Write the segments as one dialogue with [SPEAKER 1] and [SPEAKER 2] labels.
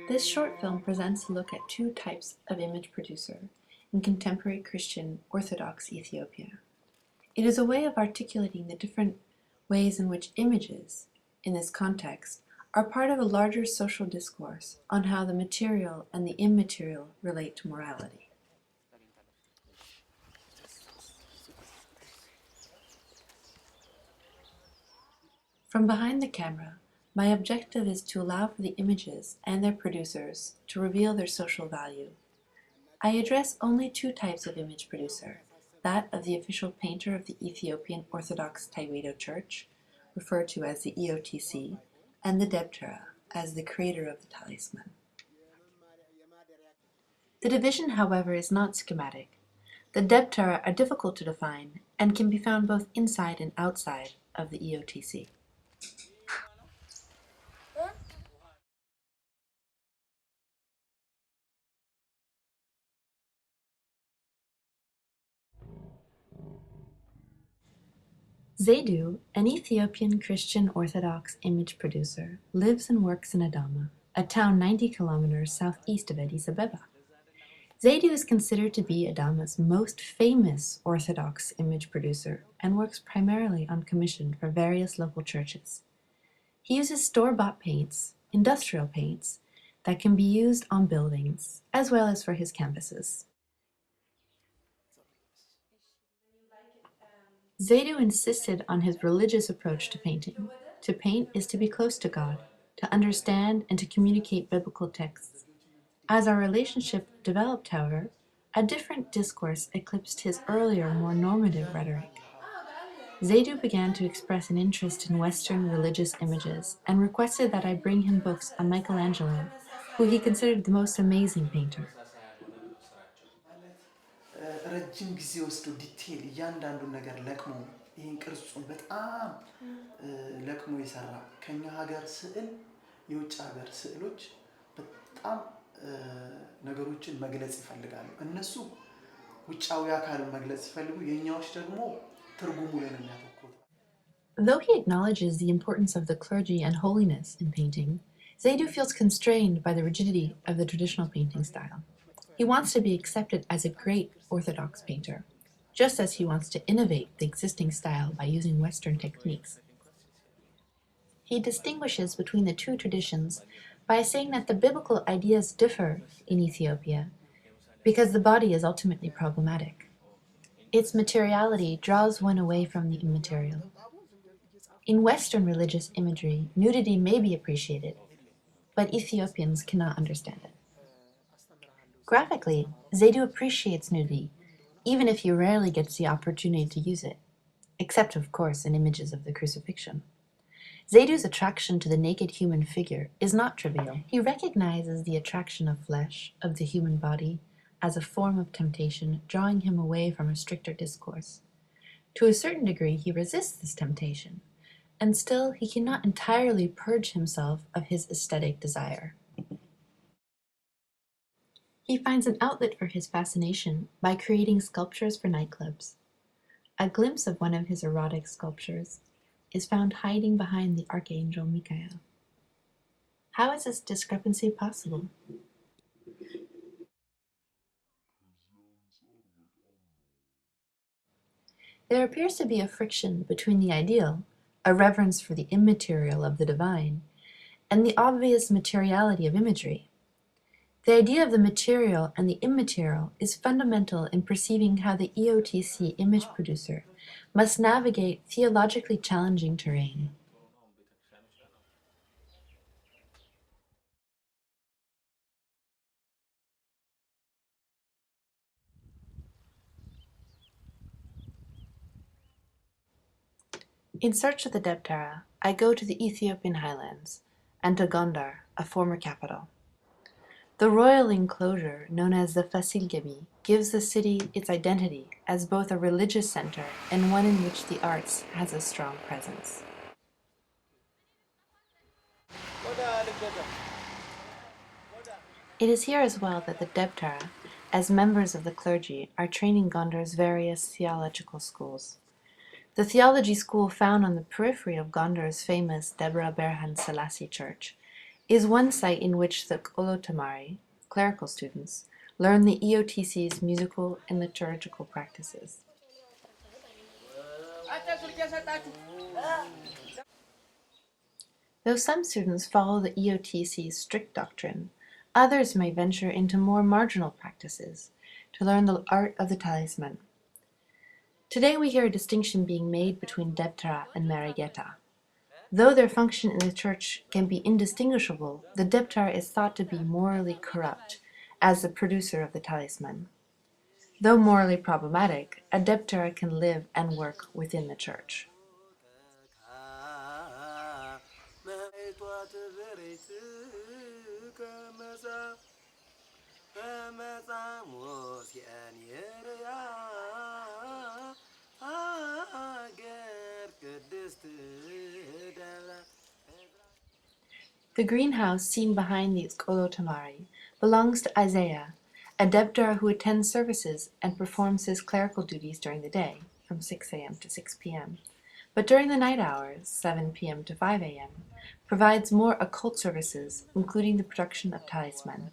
[SPEAKER 1] This short film presents a look at two types of image producer in contemporary Christian Orthodox Ethiopia. It is a way of articulating the different ways in which images, in this context, are part of a larger social discourse on how the material and the immaterial relate to morality. From behind the camera, my objective is to allow for the images and their producers to reveal their social value. I address only two types of image producer, that of the official painter of the Ethiopian Orthodox Tewahedo Church, referred to as the EOTC, and the Debtera, as the creator of the Talisman. The division, however, is not schematic. The Debtera are difficult to define and can be found both inside and outside of the EOTC. Zaidu, an Ethiopian Christian Orthodox image producer, lives and works in Adama, a town 90 kilometers southeast of Addis Ababa. Zaidu is considered to be Adama's most famous Orthodox image producer and works primarily on commission for various local churches. He uses store-bought paints, industrial paints, that can be used on buildings, as well as for his canvases. Zaidu insisted on his religious approach to painting. To paint is to be close to God, to understand and to communicate biblical texts. As our relationship developed, however, a different discourse eclipsed his earlier, more normative rhetoric. Zaidu began to express an interest in Western religious images and requested that I bring him books on Michelangelo, who he considered the most amazing painter.
[SPEAKER 2] ረጅም ጊዜ ወስዶ ዲቴል እያንዳንዱን ነገር ለቅሞ ይህን ቅርጹን በጣም ለቅሞ የሰራ ከኛ ሀገር ስዕል የውጭ ሀገር ስዕሎች በጣም ነገሮችን መግለጽ ይፈልጋሉ። እነሱ ውጫዊ አካልን መግለጽ ሲፈልጉ የኛዎች ደግሞ ትርጉሙ ላይ ነው የሚያተኩሩት።
[SPEAKER 1] Though he acknowledges the importance of the clergy and holiness in painting, Zaidu feels constrained by the rigidity of the traditional painting style. He wants to be accepted as a great Orthodox painter, just as he wants to innovate the existing style by using Western techniques. He distinguishes between the two traditions by saying that the biblical ideas differ in Ethiopia because the body is ultimately problematic. Its materiality draws one away from the immaterial. In Western religious imagery, nudity may be appreciated, but Ethiopians cannot understand it. Graphically, Zaidu appreciates nudity, even if he rarely gets the opportunity to use it, except, of course, in images of the crucifixion. Zaidu's attraction to the naked human figure is not trivial. He recognizes the attraction of flesh, of the human body, as a form of temptation, drawing him away from a stricter discourse. To a certain degree, he resists this temptation, and still he cannot entirely purge himself of his aesthetic desire. He finds an outlet for his fascination by creating sculptures for nightclubs. A glimpse of one of his erotic sculptures is found hiding behind the Archangel Michael. How is this discrepancy possible? There appears to be a friction between the ideal, a reverence for the immaterial of the divine, and the obvious materiality of imagery. The idea of the material and the immaterial is fundamental in perceiving how the EOTC image producer must navigate theologically challenging terrain. In search of the Debtera, I go to the Ethiopian highlands and to Gondar, a former capital. The royal enclosure, known as the Fasilgebi, gives the city its identity as both a religious center and one in which the arts has a strong presence. It is here as well that the Debtera, as members of the clergy, are training Gondar's various theological schools. The theology school found on the periphery of Gondar's famous Debre Berhan Selassie Church is one site in which the Kolotamari, clerical students, learn the EOTC's musical and liturgical practices. Though some students follow the EOTC's strict doctrine, others may venture into more marginal practices to learn the art of the talisman. Today we hear a distinction being made between Debtera and Marighetta. Though their function in the church can be indistinguishable, the Debtera is thought to be morally corrupt as the producer of the talisman. Though morally problematic, a Debtera can live and work within the church. The greenhouse seen behind the Kolotamari belongs to Isaiah, a Debtera who attends services and performs his clerical duties during the day, from 6 a.m. to 6 p.m., but during the night hours, 7 p.m. to 5 a.m., provides more occult services, including the production of talisman.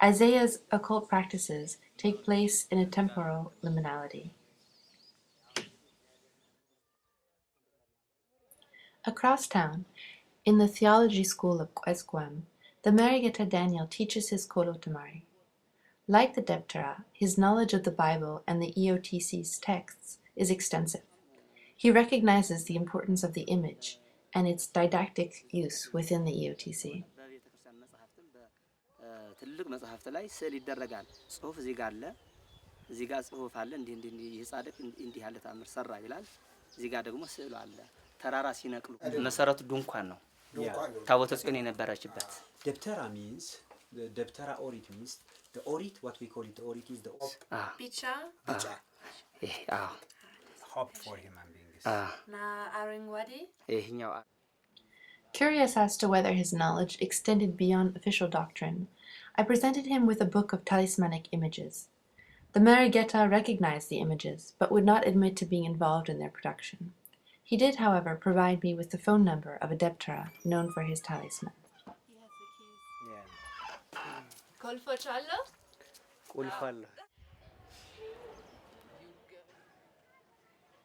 [SPEAKER 1] Isaiah's occult practices take place in a temporal liminality. Across town, in the theology school of Quesquam, the Marighetta Daniel teaches his Kolotamari. Like the Debtera, his knowledge of the Bible and the EOTC's texts is extensive. He recognizes the importance of the image and its didactic use within the EOTC.
[SPEAKER 3] ትልቅ መጽሐፍት ላይ ስዕል ይደረጋል። ጽሁፍ እዚህ ጋር አለ፣ እዚህ ጋር ጽሁፍ አለ፣ እንዲህ ጻድቅ እንዲህ ያለ ታምር ሰራ ይላል። እዚህ ጋር ደግሞ ስዕሉ አለ። ተራራ ሲነቅሉ መሰረቱ ድንኳን ነው። ታቦተ ጽዮን የነበረችበት።
[SPEAKER 4] Debtera means the Debtera Orit means the Orit, what we call it, the Orit is the
[SPEAKER 5] Picha
[SPEAKER 4] Picha.
[SPEAKER 6] Hope for human beings.
[SPEAKER 5] na Aringwadi.
[SPEAKER 3] ይሄኛው
[SPEAKER 1] Curious as to whether his knowledge extended beyond official doctrine, I presented him with a book of talismanic images. The Marighetta recognized the images, but would not admit to being involved in their production. He did, however, provide me with the phone number of a Debtera known for his talisman.
[SPEAKER 5] Kolfochallo?
[SPEAKER 3] ቁልፍ አለ።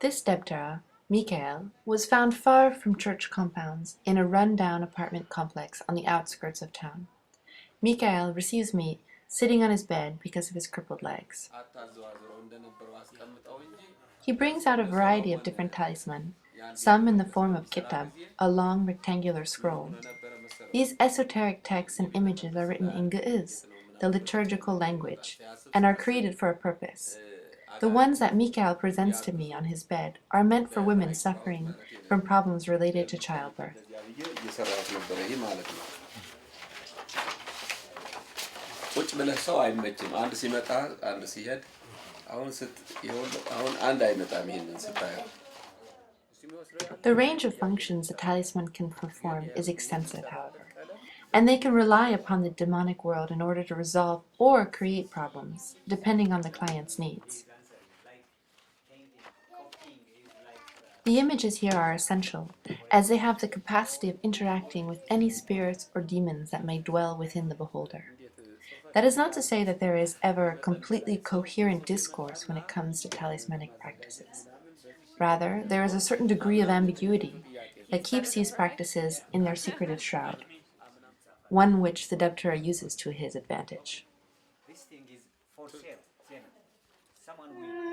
[SPEAKER 1] This Debtera, Michael, was found far from church compounds in a run-down apartment complex on the outskirts of town. Michael receives me sitting on his bed because of his crippled legs. He brings out a variety of different talisman, some in the form of kitab, a long rectangular scroll. These esoteric texts and images are written in Ge'ez, the liturgical language, and are created for a purpose. The ones that Michael presents to me on his bed are meant for women suffering from problems related to childbirth.
[SPEAKER 7] ቁጭ ብለህ ሰው አይመችም። አንድ ሲመጣ አንድ ሲሄድ አሁን አንድ አይመጣም። ይሄንን ስታየው
[SPEAKER 1] The range of functions a talisman can perform is extensive, however, and they can rely upon the demonic world in order to resolve or create problems, depending on the client's needs. The images here are essential, as they have the capacity of interacting with any spirits or demons that may dwell within the beholder. That is not to say that there is ever a completely coherent discourse when it comes to talismanic practices. Rather, there is a certain degree of ambiguity that keeps these practices in their secretive shroud, one which the Debtera uses to his advantage.
[SPEAKER 4] This thing is for sale. Someone will